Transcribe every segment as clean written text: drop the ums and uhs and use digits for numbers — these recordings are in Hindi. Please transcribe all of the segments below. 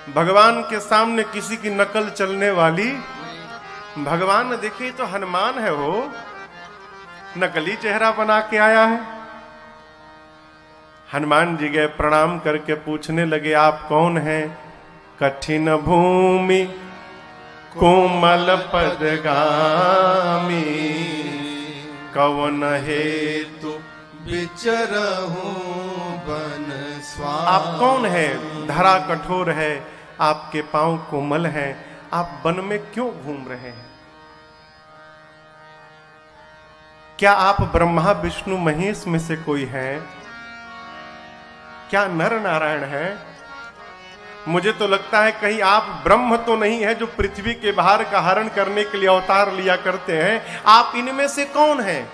भगवान के सामने किसी की नकल चलने वाली, भगवान ने देखे तो हनुमान है, वो नकली चेहरा बना के आया है। हनुमान जी गए, प्रणाम करके पूछने लगे, आप कौन हैं? कठिन भूमि कोमल पदगामी, कवन हेतु विचरहूं बन स्वामी। आप कौन हैं? धरा कठोर है, आपके पांव कोमल हैं, आप वन में क्यों घूम रहे हैं? क्या आप ब्रह्मा विष्णु महेश में से कोई हैं? क्या नर नारायण है? मुझे तो लगता है कहीं आप ब्रह्म तो नहीं है जो पृथ्वी के भार का हरण करने के लिए अवतार लिया करते हैं। आप इनमें से कौन हैं?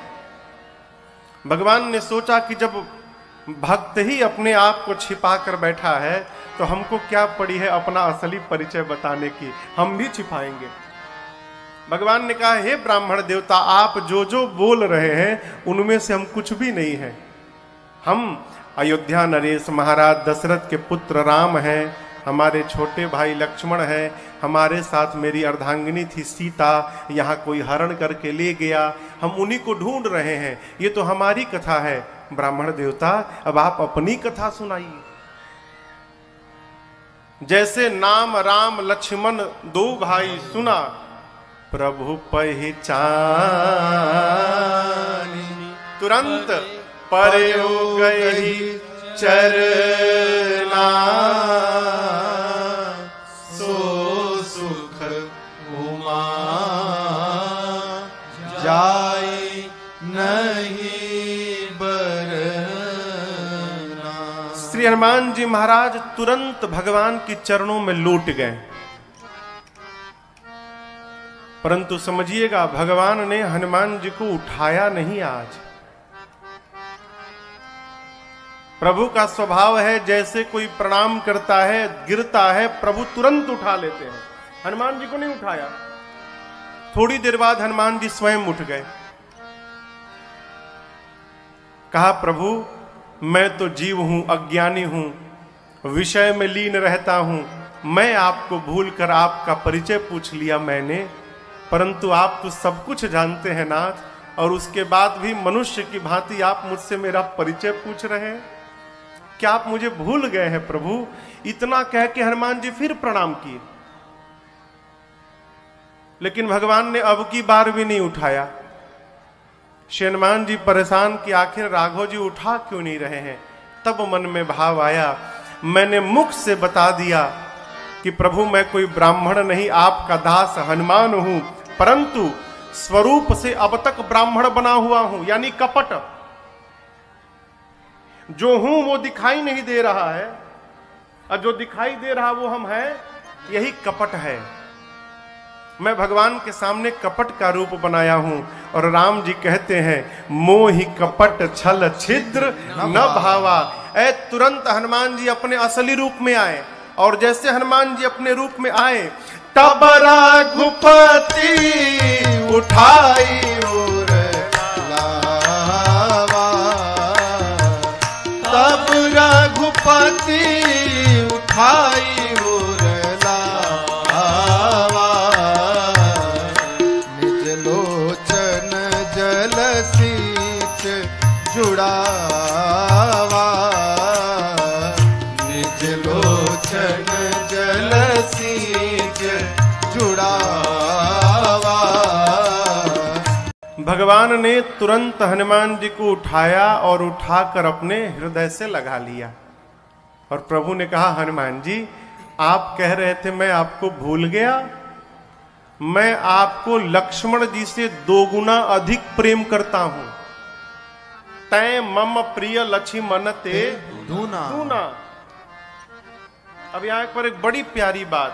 भगवान ने सोचा कि जब भक्त ही अपने आप को छिपा कर बैठा है तो हमको क्या पड़ी है अपना असली परिचय बताने की, हम भी छिपाएंगे। भगवान ने कहा, हे ब्राह्मण देवता, आप जो जो बोल रहे हैं उनमें से हम कुछ भी नहीं है। हम अयोध्या नरेश महाराज दशरथ के पुत्र राम हैं, हमारे छोटे भाई लक्ष्मण हैं, हमारे साथ मेरी अर्धांगिनी थी सीता, यहाँ कोई हरण करके ले गया, हम उन्हीं को ढूंढ रहे हैं। ये तो हमारी कथा है। ब्राह्मण देवता, अब आप अपनी कथा सुनाइए। जैसे नाम राम लक्ष्मण दो भाई सुना, प्रभु पहचानी, तुरंत परे हो गई चरना, सो सुख उमा जाए नहीं बरना। श्री हनुमान जी महाराज तुरंत भगवान के चरणों में लौट गए। परंतु समझिएगा, भगवान ने हनुमान जी को उठाया नहीं। आज प्रभु का स्वभाव है, जैसे कोई प्रणाम करता है, गिरता है, प्रभु तुरंत उठा लेते हैं। हनुमान जी को नहीं उठाया। थोड़ी देर बाद हनुमान जी स्वयं उठ गए। कहा, प्रभु मैं तो जीव हूं, अज्ञानी हूं, विषय में लीन रहता हूं, मैं आपको भूलकर आपका परिचय पूछ लिया मैंने, परंतु आप तो सब कुछ जानते हैं नाथ, और उसके बाद भी मनुष्य की भांति आप मुझसे मेरा परिचय पूछ रहे हैं। क्या आप मुझे भूल गए हैं प्रभु? इतना कह के हनुमान जी फिर प्रणाम किए, लेकिन भगवान ने अब की बार भी नहीं उठाया। श्री हनुमान जी परेशान कि आखिर राघव जी उठा क्यों नहीं रहे हैं। तब मन में भाव आया, मैंने मुख से बता दिया कि प्रभु मैं कोई ब्राह्मण नहीं, आपका दास हनुमान हूं, परंतु स्वरूप से अब तक ब्राह्मण बना हुआ हूं, यानी कपट। जो हूं वो दिखाई नहीं दे रहा है, और जो दिखाई दे रहा वो हम हैं, यही कपट है। मैं भगवान के सामने कपट का रूप बनाया हूं। और राम जी कहते हैं, मोहि कपट छल छिद्र न भावा। ऐ तुरंत हनुमान जी अपने असली रूप में आए, और जैसे हनुमान जी अपने रूप में आए, तब रघुपति उठाई और लावा, तब रघुपति उठाई और लावा, निज लोचन जल सींच जुड़ावा, निज लोचन जल सींच जुड़ावा। भगवान ने तुरंत हनुमान जी को उठाया और उठाकर अपने हृदय से लगा लिया। और प्रभु ने कहा, हनुमान जी आप कह रहे थे मैं आपको भूल गया, मैं आपको लक्ष्मण जी से 2 गुना अधिक प्रेम करता हूं। तै मम प्रिय लक्ष्मण ते दूना। अब यहां पर एक बड़ी प्यारी बात,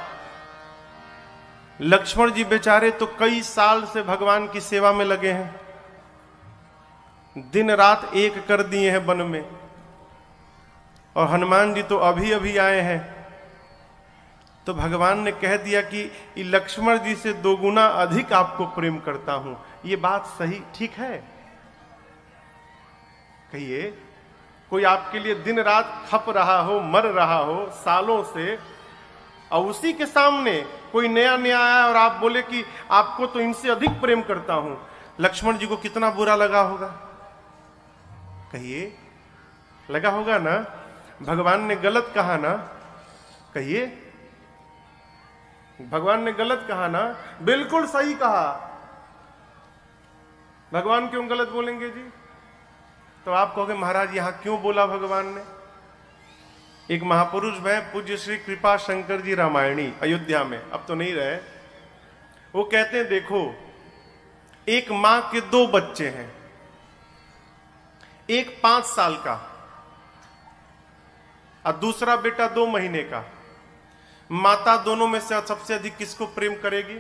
लक्ष्मण जी बेचारे तो कई साल से भगवान की सेवा में लगे हैं, दिन रात एक कर दिए हैं वन में, और हनुमान जी तो अभी अभी आए हैं। तो भगवान ने कह दिया कि लक्ष्मण जी से 2 गुना अधिक आपको प्रेम करता हूं। ये बात सही ठीक है? कहिए, कोई आपके लिए दिन रात खप रहा हो, मर रहा हो सालों से, और उसी के सामने कोई नया नया आया और आप बोले कि आपको तो इनसे अधिक प्रेम करता हूं, लक्ष्मण जी को कितना बुरा लगा होगा? कहिए, लगा होगा ना? भगवान ने गलत कहा ना? कहिए, भगवान ने गलत कहा ना? बिल्कुल सही कहा। भगवान क्यों गलत बोलेंगे जी? तो आप कहोगे महाराज यहां क्यों बोला भगवान ने? एक महापुरुष हैं पूज्य श्री कृपा शंकर जी रामायणी, अयोध्या में, अब तो नहीं रहे। वो कहते हैं देखो, एक मां के 2 बच्चे हैं, एक 5 साल का और दूसरा बेटा 2 महीने का। माता दोनों में से सबसे अधिक किसको प्रेम करेगी?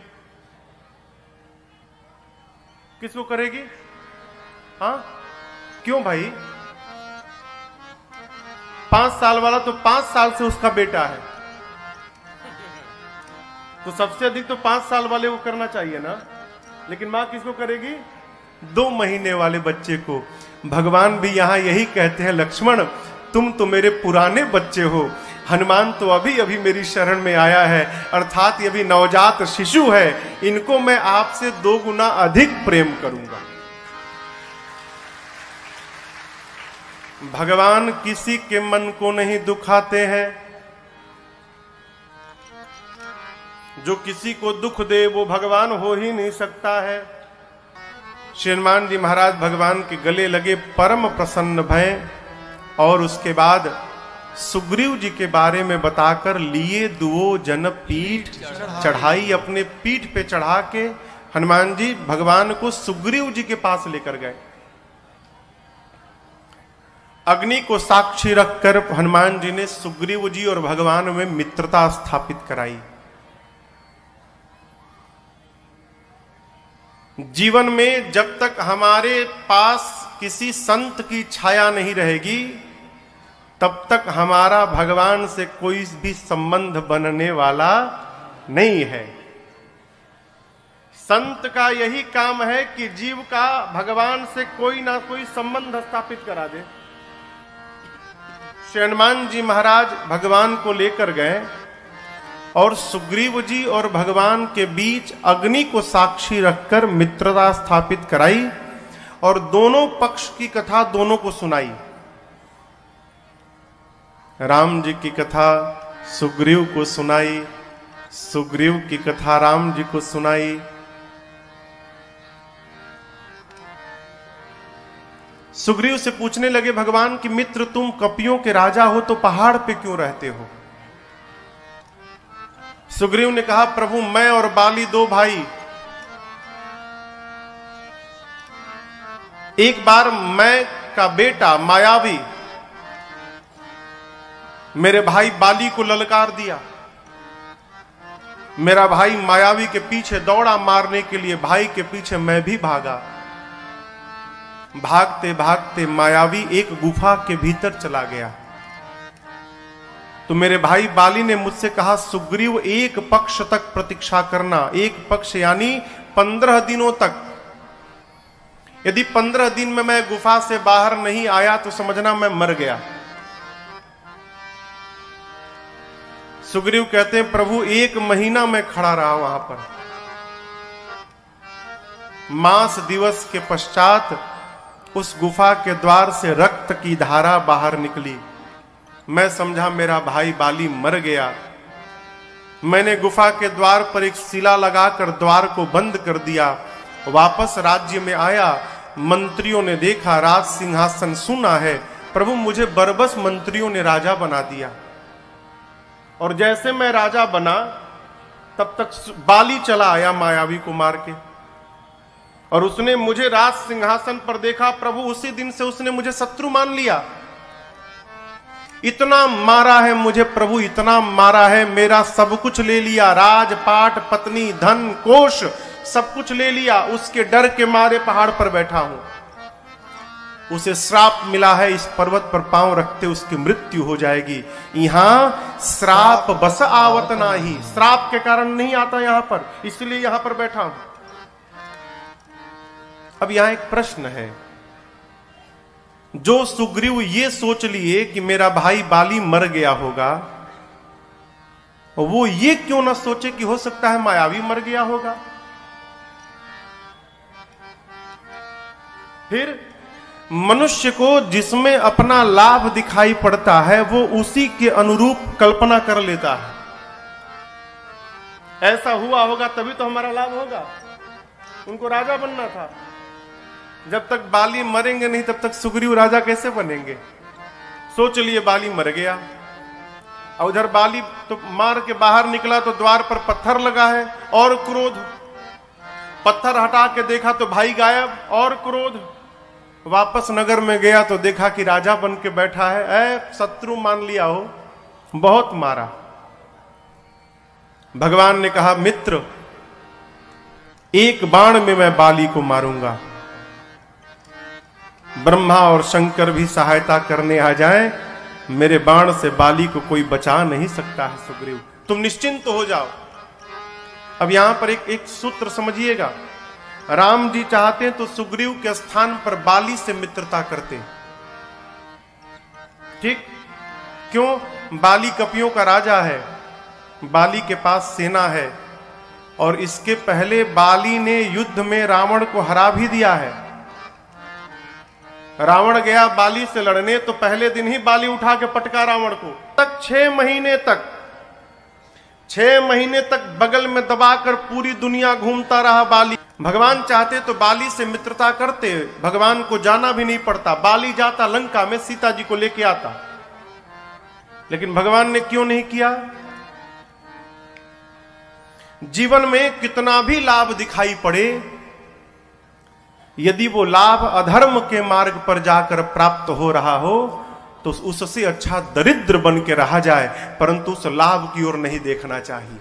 किसको करेगी? हाँ, क्यों भाई? 5 साल वाला तो 5 साल से उसका बेटा है, तो सबसे अधिक तो 5 साल वाले को करना चाहिए ना। लेकिन मां किसको करेगी? 2 महीने वाले बच्चे को। भगवान भी यहां यही कहते हैं, लक्ष्मण तुम तो मेरे पुराने बच्चे हो, हनुमान तो अभी अभी मेरी शरण में आया है, अर्थात ये भी नवजात शिशु है, इनको मैं आपसे 2 गुना अधिक प्रेम करूंगा। भगवान किसी के मन को नहीं दुखाते हैं, जो किसी को दुख दे वो भगवान हो ही नहीं सकता है। श्री हनुमान जी महाराज भगवान के गले लगे, परम प्रसन्न भय, और उसके बाद सुग्रीव जी के बारे में बताकर लिए 2 जन पीठ चढ़ाई, अपने पीठ पे चढ़ा के हनुमान जी भगवान को सुग्रीव जी के पास लेकर गए। अग्नि को साक्षी रखकर हनुमान जी ने सुग्रीव जी और भगवान में मित्रता स्थापित कराई। जीवन में जब तक हमारे पास किसी संत की छाया नहीं रहेगी, तब तक हमारा भगवान से कोई भी संबंध बनने वाला नहीं है। संत का यही काम है कि जीव का भगवान से कोई ना कोई संबंध स्थापित करा दे। श्री हनुमान जी महाराज भगवान को लेकर गए और सुग्रीव जी और भगवान के बीच अग्नि को साक्षी रखकर मित्रता स्थापित कराई और दोनों पक्ष की कथा दोनों को सुनाई। राम जी की कथा सुग्रीव को सुनाई, सुग्रीव की कथा राम जी को सुनाई। सुग्रीव से पूछने लगे भगवान कि मित्र तुम कपियों के राजा हो तो पहाड़ पे क्यों रहते हो? सुग्रीव ने कहा प्रभु मैं और बाली 2 भाई, एक बार मैं का बेटा मायावी मेरे भाई बाली को ललकार दिया। मेरा भाई मायावी के पीछे दौड़ा मारने के लिए, भाई के पीछे मैं भी भागा। भागते भागते मायावी एक गुफा के भीतर चला गया। तो मेरे भाई बाली ने मुझसे कहा सुग्रीव 1 पक्ष तक प्रतीक्षा करना। 1 पक्ष यानी 15 दिनों तक। यदि 15 दिन में मैं गुफा से बाहर नहीं आया तो समझना मैं मर गया। सुग्रीव कहते हैं प्रभु 1 महीना मैं खड़ा रहा वहां पर। मास दिवस के पश्चात उस गुफा के द्वार से रक्त की धारा बाहर निकली। मैं समझा मेरा भाई बाली मर गया। मैंने गुफा के द्वार पर एक शिला लगाकर द्वार को बंद कर दिया। वापस राज्य में आया, मंत्रियों ने देखा राज सिंहासन सुना है। प्रभु मुझे बरबस मंत्रियों ने राजा बना दिया। और जैसे मैं राजा बना तब तक बाली चला आया मायावी को मार के, और उसने मुझे राज सिंहासन पर देखा। प्रभु उसी दिन से उसने मुझे शत्रु मान लिया। इतना मारा है मुझे प्रभु, इतना मारा है, मेरा सब कुछ ले लिया, राजपाट पत्नी धन कोष सब कुछ ले लिया। उसके डर के मारे पहाड़ पर बैठा हूं। उसे श्राप मिला है, इस पर्वत पर पांव रखते उसकी मृत्यु हो जाएगी। यहां श्राप बस आवत नाही, श्राप के कारण नहीं आता यहां पर, इसलिए यहां पर बैठा हूं। अब यहां एक प्रश्न है, जो सुग्रीव ये सोच लिए कि मेरा भाई बाली मर गया होगा, वो ये क्यों ना सोचे कि हो सकता है मायावी मर गया होगा। फिर मनुष्य को जिसमें अपना लाभ दिखाई पड़ता है वो उसी के अनुरूप कल्पना कर लेता है। ऐसा हुआ होगा तभी तो हमारा लाभ होगा। उनको राजा बनना था, जब तक बाली मरेंगे नहीं तब तक सुग्रीव राजा कैसे बनेंगे। सोच लिए बाली मर गया, और उधर बाली तो मार के बाहर निकला तो द्वार पर पत्थर लगा है और क्रोध। पत्थर हटा के देखा तो भाई गायब और क्रोध। वापस नगर में गया तो देखा कि राजा बन के बैठा है। ऐ शत्रु मान लिया हो, बहुत मारा। भगवान ने कहा मित्र, एक बाण में मैं बाली को मारूंगा। ब्रह्मा और शंकर भी सहायता करने आ जाएं, मेरे बाण से बाली को कोई बचा नहीं सकता है। सुग्रीव तुम निश्चिंत हो जाओ। अब यहां पर एक सूत्र समझिएगा। राम जी चाहते तो सुग्रीव के स्थान पर बाली से मित्रता करते। ठीक क्यों? बाली कपियों का राजा है, बाली के पास सेना है, और इसके पहले बाली ने युद्ध में रावण को हरा भी दिया है। रावण गया बाली से लड़ने तो पहले दिन ही बाली उठा के पटका रावण को। 6 महीने तक बगल में दबाकर पूरी दुनिया घूमता रहा बाली। भगवान चाहते तो बाली से मित्रता करते, भगवान को जाना भी नहीं पड़ता। बाली जाता लंका में, सीता जी को लेके आता, लेकिन भगवान ने क्यों नहीं किया? जीवन में कितना भी लाभ दिखाई पड़े, यदि वो लाभ अधर्म के मार्ग पर जाकर प्राप्त हो रहा हो तो उससे अच्छा दरिद्र बन के रहा जाए, परंतु उस लाभ की ओर नहीं देखना चाहिए।